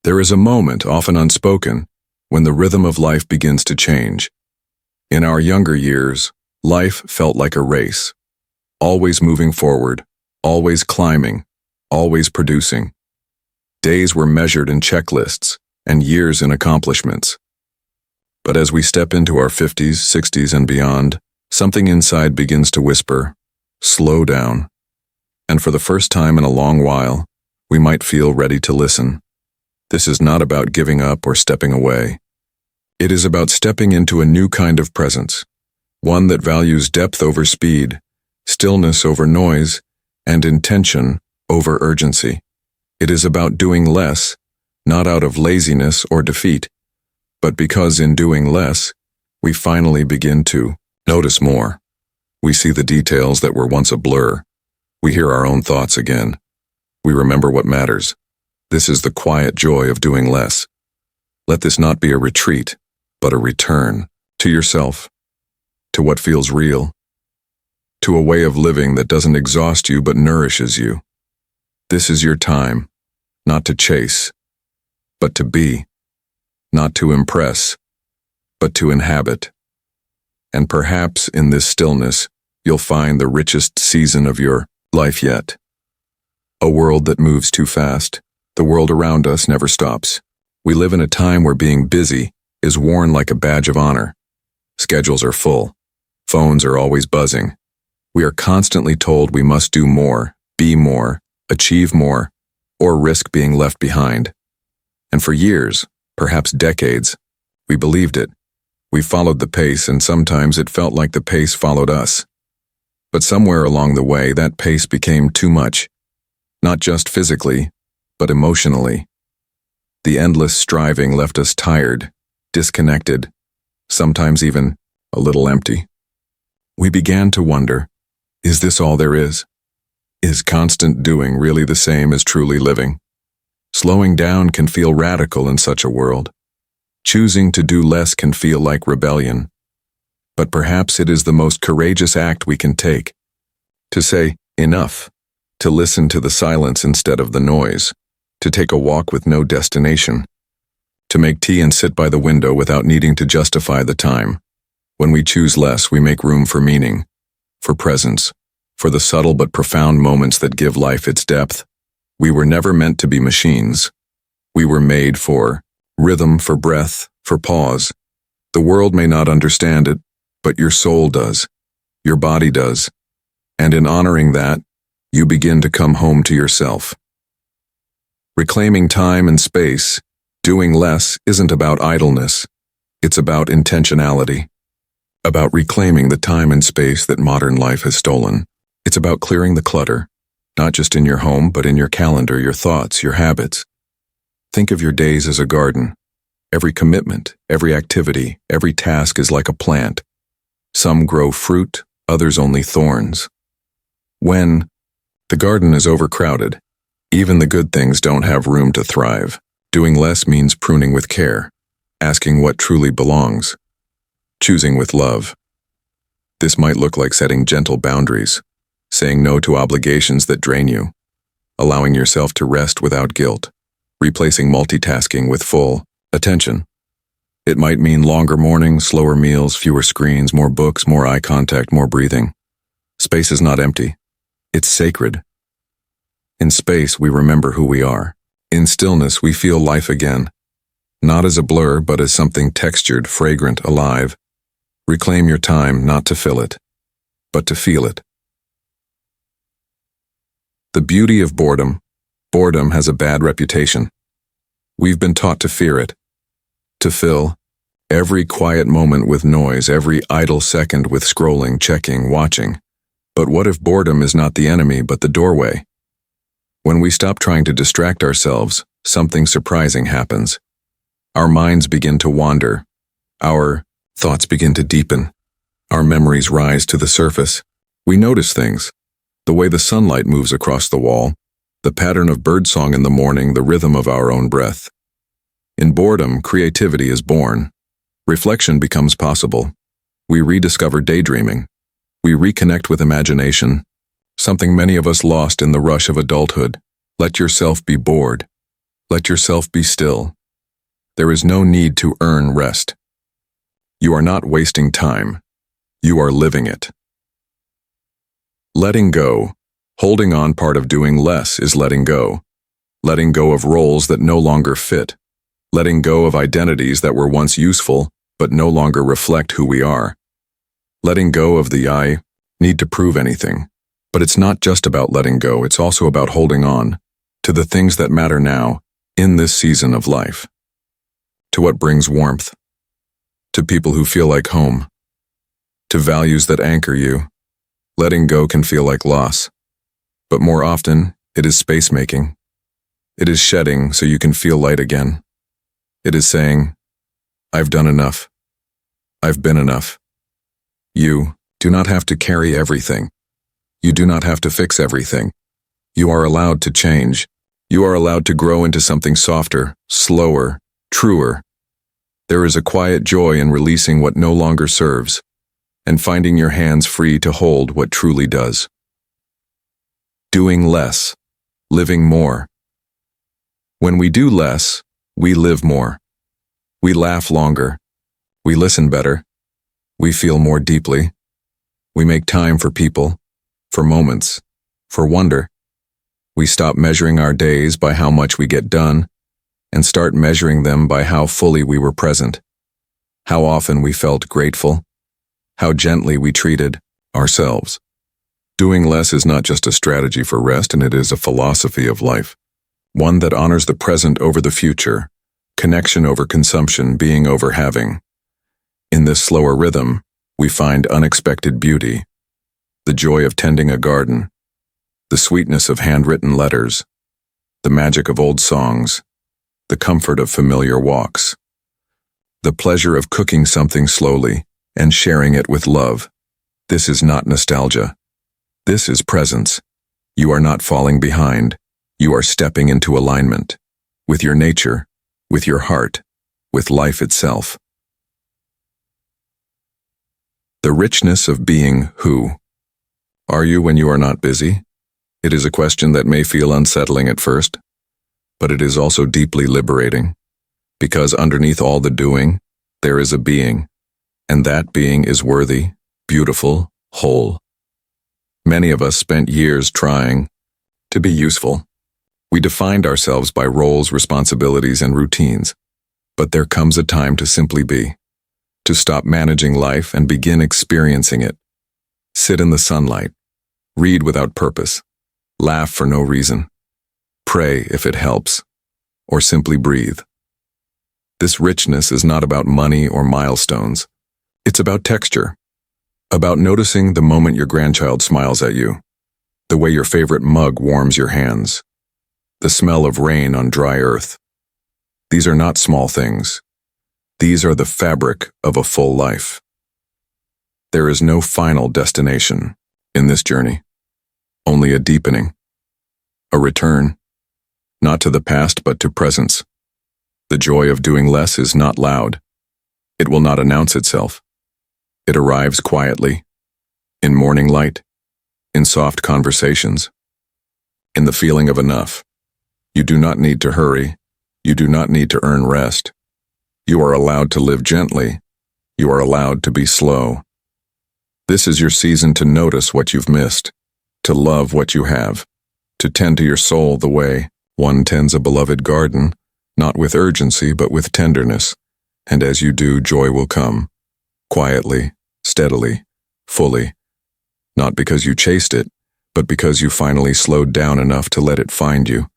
There is a moment, often unspoken, when the rhythm of life begins to change. In our younger years, life felt like a race, always moving forward, always climbing, always producing. Days were measured in checklists, and years in accomplishments. But as we step into our 50s, 60s, and beyond, something inside begins to whisper, slow down. And for the first time in a long while, we might feel ready to listen. This is not about giving up or stepping away. It is about stepping into a new kind of presence, one that values depth over speed, stillness over noise, and intention over urgency. It is about doing less, not out of laziness or defeat, but because in doing less, we finally begin to notice more. We see the details that were once a blur. We hear our own thoughts again. We remember what matters. This is the quiet joy of doing less. Let this not be a retreat, but a return to yourself, to what feels real, to a way of living that doesn't exhaust you but nourishes you. This is your time, not to chase, but to be, not to impress, but to inhabit. And perhaps in this stillness, you'll find the richest season of your life yet. A world that moves too fast. The world around us never stops. We live in a time where being busy is worn like a badge of honor. Schedules are full. Phones are always buzzing. We are constantly told we must do more, be more, achieve more, or risk being left behind. And for years, perhaps decades, we believed it. We followed the pace, and sometimes it felt like the pace followed us. But somewhere along the way, that pace became too much. Not just physically, but emotionally. The endless striving left us tired, disconnected, sometimes even a little empty. We began to wonder, is this all there is? Is constant doing really the same as truly living? Slowing down can feel radical in such a world. Choosing to do less can feel like rebellion. But perhaps it is the most courageous act we can take. To say, enough. To listen to the silence instead of the noise. To take a walk with no destination. To make tea and sit by the window without needing to justify the time. When we choose less, we make room for meaning, for presence, for the subtle but profound moments that give life its depth. We were never meant to be machines. We were made for rhythm, for breath, for pause. The world may not understand it, but your soul does. Your body does. And in honoring that, you begin to come home to yourself. Reclaiming time and space, doing less isn't about idleness. It's about intentionality. About reclaiming the time and space that modern life has stolen. It's about clearing the clutter, not just in your home, but in your calendar, your thoughts, your habits. Think of your days as a garden. Every commitment, every activity, every task is like a plant. Some grow fruit, others only thorns. When the garden is overcrowded, even the good things don't have room to thrive. Doing less means pruning with care, asking what truly belongs, choosing with love. This might look like setting gentle boundaries, saying no to obligations that drain you, allowing yourself to rest without guilt, replacing multitasking with full attention. It might mean longer mornings, slower meals, fewer screens, more books, more eye contact, more breathing. Space is not empty. It's sacred. In space, we remember who we are. In stillness, we feel life again. Not as a blur, but as something textured, fragrant, alive. Reclaim your time not to fill it, but to feel it. The beauty of boredom. Boredom has a bad reputation. We've been taught to fear it. To fill every quiet moment with noise, every idle second with scrolling, checking, watching. But what if boredom is not the enemy, but the doorway? When we stop trying to distract ourselves, something surprising happens. Our minds begin to wander. Our thoughts begin to deepen. Our memories rise to the surface. We notice things. The way the sunlight moves across the wall, the pattern of birdsong in the morning, the rhythm of our own breath. In boredom, creativity is born. Reflection becomes possible. We rediscover daydreaming. We reconnect with imagination, something many of us lost in the rush of adulthood. Let yourself be bored. Let yourself be still. There is no need to earn rest. You are not wasting time. You are living it. Letting go. Holding on part of doing less is letting go. Letting go of roles that no longer fit. Letting go of identities that were once useful but no longer reflect who we are. Letting go of the I need to prove anything. But it's not just about letting go, it's also about holding on to the things that matter now in this season of life. To what brings warmth. To people who feel like home. To values that anchor you. Letting go can feel like loss. But more often, it is space-making. It is shedding so you can feel light again. It is saying, I've done enough. I've been enough. You do not have to carry everything. You do not have to fix everything. You are allowed to change. You are allowed to grow into something softer, slower, truer. There is a quiet joy in releasing what no longer serves, and finding your hands free to hold what truly does. Doing less, living more. When we do less, we live more. We laugh longer. We listen better. We feel more deeply. We make time for people, for moments, for wonder. We stop measuring our days by how much we get done and start measuring them by how fully we were present, how often we felt grateful, how gently we treated ourselves. Doing less is not just a strategy for rest, and it is a philosophy of life, one that honors the present over the future, connection over consumption, being over having. In this slower rhythm, we find unexpected beauty, the joy of tending a garden, the sweetness of handwritten letters, the magic of old songs, the comfort of familiar walks, the pleasure of cooking something slowly and sharing it with love. This is not nostalgia. This is presence. You are not falling behind. You are stepping into alignment with your nature, with your heart, with life itself. The richness of being who. Are you when you are not busy? It is a question that may feel unsettling at first, but it is also deeply liberating, because underneath all the doing, there is a being, and that being is worthy, beautiful, whole. Many of us spent years trying to be useful. We defined ourselves by roles, responsibilities, and routines, but there comes a time to simply be, to stop managing life and begin experiencing it. Sit in the sunlight, read without purpose, laugh for no reason, pray if it helps, or simply breathe. This richness is not about money or milestones. It's about texture, about noticing the moment your grandchild smiles at you, the way your favorite mug warms your hands, the smell of rain on dry earth. These are not small things. These are the fabric of a full life. There is no final destination in this journey, only a deepening, a return, not to the past but to presence. The joy of doing less is not loud. It will not announce itself. It arrives quietly, in morning light, in soft conversations, in the feeling of enough. You do not need to hurry. You do not need to earn rest. You are allowed to live gently. You are allowed to be slow. This is your season to notice what you've missed, to love what you have, to tend to your soul the way one tends a beloved garden, not with urgency but with tenderness, and as you do, joy will come, quietly, steadily, fully, not because you chased it, but because you finally slowed down enough to let it find you.